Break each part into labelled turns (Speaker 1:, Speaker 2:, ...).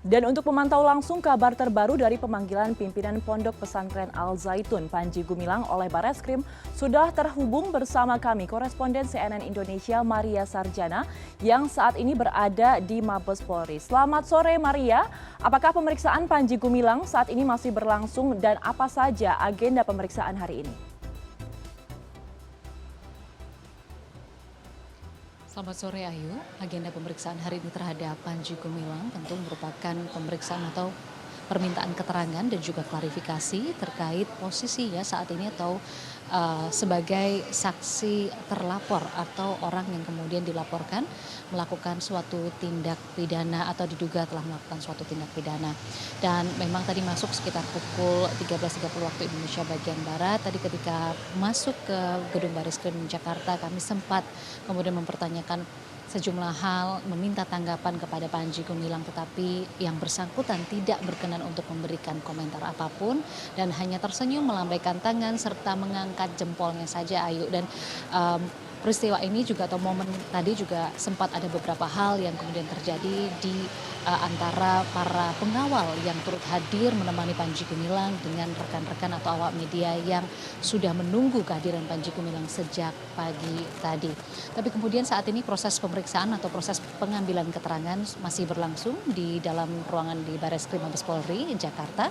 Speaker 1: Dan untuk memantau langsung kabar terbaru dari pemanggilan pimpinan Pondok Pesantren Al Zaitun Panji Gumilang oleh Bareskrim, sudah terhubung bersama kami koresponden CNN Indonesia Maria Sarjana yang saat ini berada di Mabes Polri. Selamat sore Maria, apakah pemeriksaan Panji Gumilang saat ini masih berlangsung dan apa saja agenda pemeriksaan hari ini?
Speaker 2: Selamat sore Ayu, agenda pemeriksaan hari ini terhadap Panji Gumilang tentu merupakan pemeriksaan atau permintaan keterangan dan juga klarifikasi terkait posisinya saat ini atau sebagai saksi terlapor atau orang yang kemudian dilaporkan melakukan suatu tindak pidana atau diduga telah melakukan suatu tindak pidana. Dan memang tadi masuk sekitar pukul 13.30 waktu Indonesia bagian Barat. Tadi ketika masuk ke gedung Bareskrim Jakarta kami sempat kemudian mempertanyakan sejumlah hal, meminta tanggapan kepada Panji Gumilang, tetapi yang bersangkutan tidak berkenan untuk memberikan komentar apapun dan hanya tersenyum melambaikan tangan serta mengangkat jempolnya saja Ayu. Dan peristiwa ini juga atau momen tadi juga sempat ada beberapa hal yang kemudian terjadi di antara para pengawal yang turut hadir menemani Panji Gumilang dengan rekan-rekan atau awak media yang sudah menunggu kehadiran Panji Gumilang sejak pagi tadi. Tapi kemudian saat ini proses pemeriksaan atau proses pengambilan keterangan masih berlangsung di dalam ruangan di Bareskrim Mabes Polri Jakarta,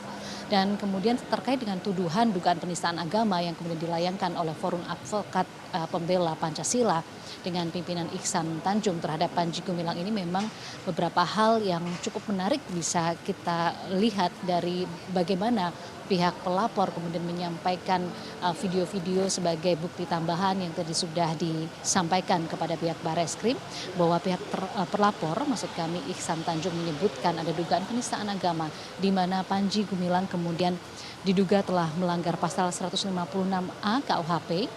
Speaker 2: dan kemudian terkait dengan tuduhan dugaan penistaan agama yang kemudian dilayangkan oleh Forum Advokat Pembela Pancasila dengan pimpinan Iksan Tanjung terhadap Panji Gumilang ini memang beberapa hal yang cukup menarik bisa kita lihat dari bagaimana pihak pelapor kemudian menyampaikan video-video sebagai bukti tambahan yang tadi sudah disampaikan kepada pihak Bareskrim, bahwa pihak pelapor maksud kami Iksan Tanjung menyebutkan ada dugaan penistaan agama di mana Panji Gumilang kemudian diduga telah melanggar pasal 156A KUHP.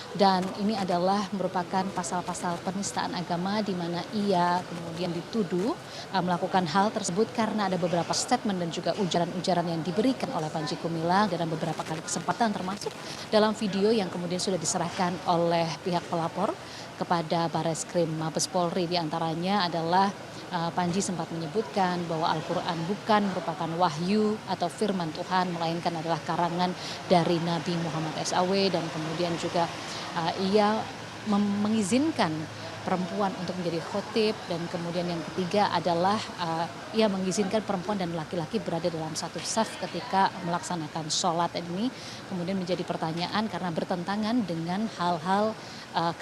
Speaker 2: Dan ini adalah merupakan pasal-pasal penistaan agama di mana ia kemudian dituduh melakukan hal tersebut karena ada beberapa statement dan juga ujaran-ujaran yang diberikan oleh Panji Gumilang dalam beberapa kali kesempatan, termasuk dalam video yang kemudian sudah diserahkan oleh pihak pelapor kepada Bareskrim Mabes Polri. Di antaranya adalah Panji sempat menyebutkan bahwa Al-Quran bukan merupakan wahyu atau firman Tuhan, melainkan adalah karangan dari Nabi Muhammad SAW, dan kemudian juga ia mengizinkan perempuan untuk menjadi khotib, dan kemudian yang ketiga adalah ia mengizinkan perempuan dan laki-laki berada dalam satu saf ketika melaksanakan sholat. Dan ini kemudian menjadi pertanyaan karena bertentangan dengan hal-hal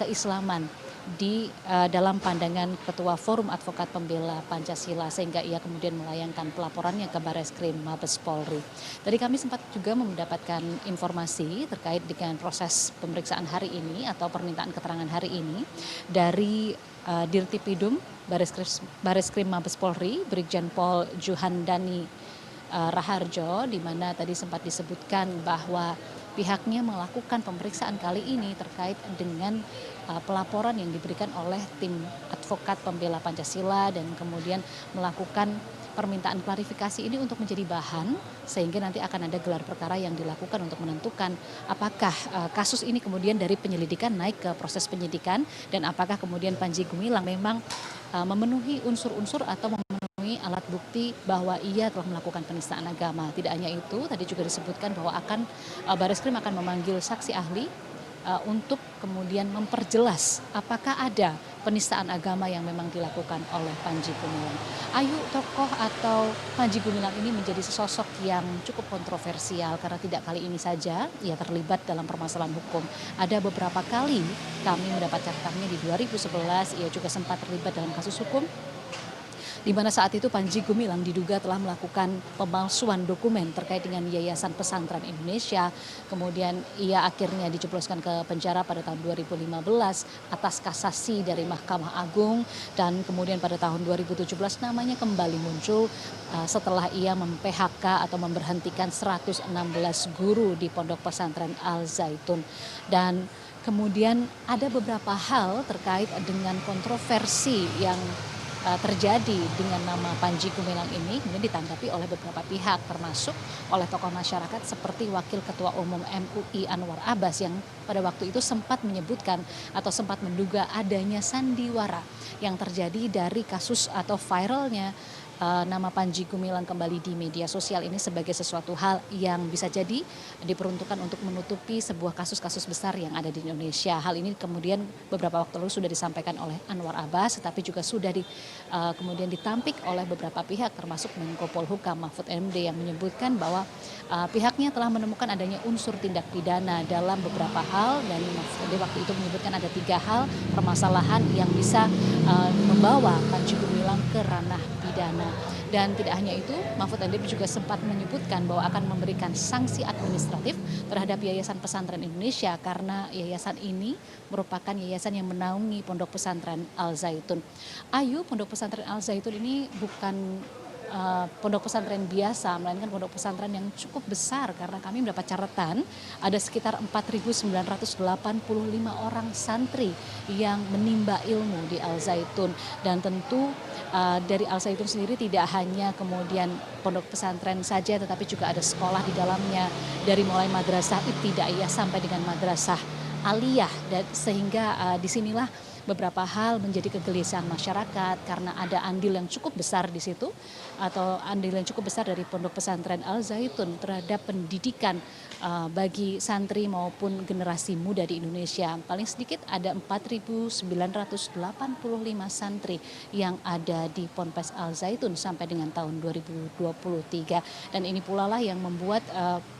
Speaker 2: keislaman di dalam pandangan Ketua Forum Advokat Pembela Pancasila, sehingga ia kemudian melayangkan pelaporannya ke Bareskrim Mabes Polri. Tadi kami sempat juga mendapatkan informasi terkait dengan proses pemeriksaan hari ini atau permintaan keterangan hari ini dari Dirtipidum Bareskrim Mabes Polri, Brigjen Pol Juhandani Raharjo, di mana tadi sempat disebutkan bahwa pihaknya melakukan pemeriksaan kali ini terkait dengan pelaporan yang diberikan oleh tim advokat pembela Pancasila, dan kemudian melakukan permintaan klarifikasi ini untuk menjadi bahan sehingga nanti akan ada gelar perkara yang dilakukan untuk menentukan apakah kasus ini kemudian dari penyelidikan naik ke proses penyidikan, dan apakah kemudian Panji Gumilang memang memenuhi unsur-unsur atau memenuhi alat bukti bahwa ia telah melakukan penistaan agama. Tidak hanya itu, tadi juga disebutkan bahwa Bareskrim akan memanggil saksi ahli untuk kemudian memperjelas apakah ada penistaan agama yang memang dilakukan oleh Panji Gumilang. Ayu, tokoh atau Panji Gumilang ini menjadi sosok yang cukup kontroversial karena tidak kali ini saja ia terlibat dalam permasalahan hukum. Ada beberapa kali kami mendapat catatannya di 2011 ia juga sempat terlibat dalam kasus hukum, di mana saat itu Panji Gumilang diduga telah melakukan pemalsuan dokumen terkait dengan Yayasan Pesantren Indonesia. Kemudian ia akhirnya dijebloskan ke penjara pada tahun 2015 atas kasasi dari Mahkamah Agung, dan kemudian pada tahun 2017 namanya kembali muncul setelah ia mem-PHK atau memberhentikan 116 guru di Pondok Pesantren Al Zaitun. Dan kemudian ada beberapa hal terkait dengan kontroversi yang terjadi dengan nama Panji Gumilang ini kemudian ditanggapi oleh beberapa pihak, termasuk oleh tokoh masyarakat seperti Wakil Ketua Umum MUI Anwar Abbas yang pada waktu itu sempat menyebutkan atau sempat menduga adanya sandiwara yang terjadi dari kasus atau viralnya nama Panji Gumilang kembali di media sosial ini sebagai sesuatu hal yang bisa jadi diperuntukkan untuk menutupi sebuah kasus-kasus besar yang ada di Indonesia. Hal ini kemudian beberapa waktu lalu sudah disampaikan oleh Anwar Abbas, tetapi juga sudah kemudian ditampik oleh beberapa pihak termasuk Menko Polhukam Mahfud MD yang menyebutkan bahwa pihaknya telah menemukan adanya unsur tindak pidana dalam beberapa hal, dan Mahfud MD waktu itu menyebutkan ada 3 hal permasalahan yang bisa membawa Panji Gumilang ke ranah pidana. Dan tidak hanya itu, Mahfud MD juga sempat menyebutkan bahwa akan memberikan sanksi administratif terhadap Yayasan Pesantren Indonesia karena yayasan ini merupakan yayasan yang menaungi Pondok Pesantren Al Zaitun. Ayu, Pondok Pesantren Al Zaitun ini bukan pondok pesantren biasa, melainkan pondok pesantren yang cukup besar karena kami mendapat catatan ada sekitar 4.985 orang santri yang menimba ilmu di Al Zaitun. Dan tentu dari Al Zaitun sendiri tidak hanya kemudian pondok pesantren saja, tetapi juga ada sekolah di dalamnya dari mulai madrasah ibtidaiyah sampai dengan madrasah aliyah, dan sehingga disinilah beberapa hal menjadi kegelisahan masyarakat karena ada andil yang cukup besar di situ, atau andil yang cukup besar dari Pondok Pesantren Al Zaitun terhadap pendidikan bagi santri maupun generasi muda di Indonesia. Paling sedikit ada 4.985 santri yang ada di Ponpes Al Zaitun sampai dengan tahun 2023. Dan ini pula lah yang membuat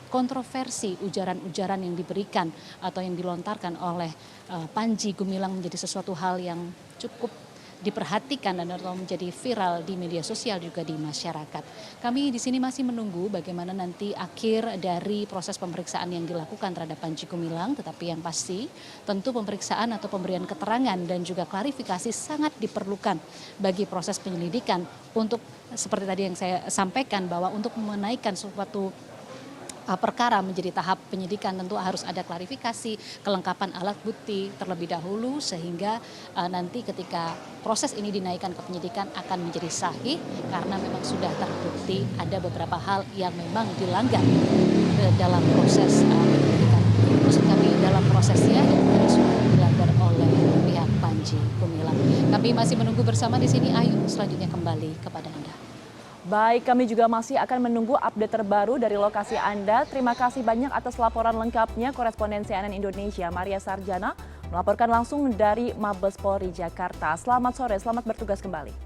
Speaker 2: kontroversi ujaran-ujaran yang diberikan atau yang dilontarkan oleh Panji Gumilang menjadi sesuatu hal yang cukup diperhatikan dan atau menjadi viral di media sosial juga di masyarakat. Kami di sini masih menunggu bagaimana nanti akhir dari proses pemeriksaan yang dilakukan terhadap Panji Gumilang, tetapi yang pasti tentu pemeriksaan atau pemberian keterangan dan juga klarifikasi sangat diperlukan bagi proses penyelidikan untuk seperti tadi yang saya sampaikan bahwa untuk menaikkan suatu perkara menjadi tahap penyidikan tentu harus ada klarifikasi, kelengkapan alat bukti terlebih dahulu, sehingga nanti ketika proses ini dinaikkan ke penyidikan akan menjadi sahih karena memang sudah terbukti ada beberapa hal yang memang dilanggar dalam proses penyidikan. Maksud kami dalam prosesnya yang sudah dilanggar oleh pihak Panji Gumilang. Kami masih menunggu bersama di sini. Ayu, selanjutnya kembali kepada Anda.
Speaker 1: Baik, kami juga masih akan menunggu update terbaru dari lokasi Anda. Terima kasih banyak atas laporan lengkapnya koresponden CNN Indonesia Maria Sarjana melaporkan langsung dari Mabes Polri Jakarta. Selamat sore, selamat bertugas kembali.